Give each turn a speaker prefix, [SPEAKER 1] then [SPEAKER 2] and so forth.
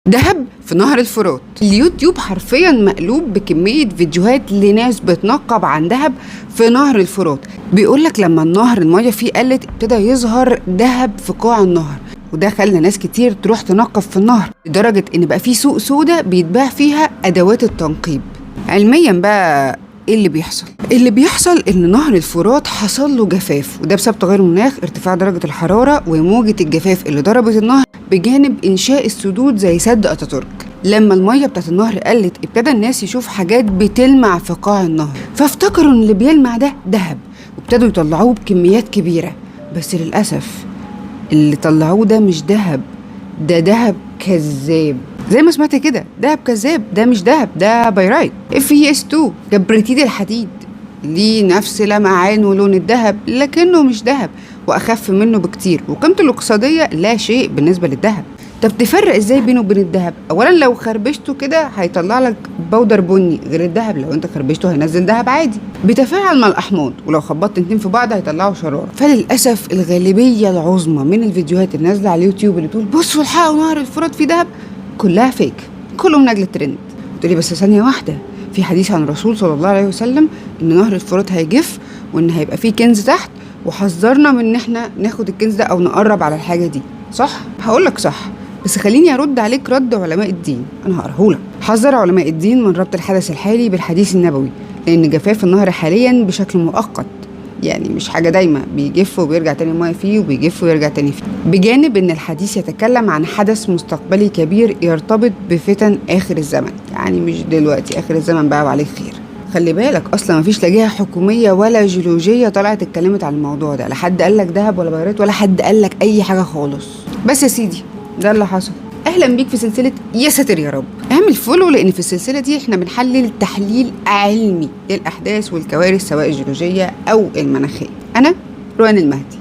[SPEAKER 1] دهب في نهر الفرات. اليوتيوب حرفيا مقلوب بكمية فيديوهات لناس بتنقب عن دهب في نهر الفرات. بيقولك لما النهر المية فيه قلت ابتدى يظهر دهب في قاع النهر، وده خلى ناس كتير تروح تنقب في النهر، لدرجة ان بقى فيه سوق سودا بيتباع فيها ادوات التنقيب. علميا بقى ايه اللي بيحصل؟ اللي بيحصل ان نهر الفرات حصل له جفاف، وده بسبب تغير المناخ، ارتفاع درجة الحرارة وموجة الجفاف اللي ضربت النهر بجانب انشاء السدود زي سد اتاتورك. لما المية بتاعت النهر قلت ابتدى الناس يشوف حاجات بتلمع في قاع النهر، فافتكروا ان اللي بيلمع ده دهب، وابتدوا يطلعوه بكميات كبيرة. بس للأسف اللي طلعوه ده مش دهب، ده دهب كذاب. زي ما سمعت كده، دهب كذاب، ده مش دهب، ده بايرايت FeS2 كبريتيد الحديد، ليه نفس لمعان ولون الدهب لكنه مش دهب واخف منه بكتير، وقيمته الاقتصاديه لا شيء بالنسبه للدهب. طب تفرق ازاي بينه وبين الدهب؟ اولا لو خربشته كده هيطلع لك بودر بني، غير الدهب لو انت خربشته هينزل دهب عادي. بيتفاعل مع الاحماض، ولو خبطت اتنين في بعض هيطلعوا شراره. فللاسف الغالبيه العظمى من الفيديوهات اللي نازله على اليوتيوب اللي تقول بصوا الحقوا نهر الفرات فيه دهب كلها فيك، كله من اجل الترند. تقولي بس ثانيه واحده، في حديث عن الرسول صلى الله عليه وسلم ان نهر الفرات هيجف وان هيبقى فيه كنز تحت، وحذرنا من ان احنا ناخد الكنز ده او نقرب على الحاجه دي، صح؟ هقولك صح، بس خليني ارد عليك رد علماء الدين. انا هقرهولك. حذر علماء الدين من ربط الحدث الحالي بالحديث النبوي، لان جفاف النهر حاليا بشكل مؤقت، يعني مش حاجه دايما، بيجف وبيرجع تاني الميه فيه وبيجف ويرجع تاني فيه، بجانب ان الحديث يتكلم عن حدث مستقبلي كبير يرتبط بفتن اخر الزمن، يعني مش دلوقتي، اخر الزمن بقى وعليه خير. خلي بالك اصلا مفيش لا جهه حكوميه ولا جيولوجيه طلعت اتكلمت عن الموضوع ده، لا حد قال لك دهب ولا بيارات ولا حد قال لك اي حاجه خالص. بس يا سيدي ده اللي حصل. اهلا بيك في سلسله يا ساتر يا رب. اعمل فولو، لان في السلسله دي احنا بنحلل تحليل علمي للاحداث والكوارث سواء الجيولوجيه او المناخيه. انا روان المهدي.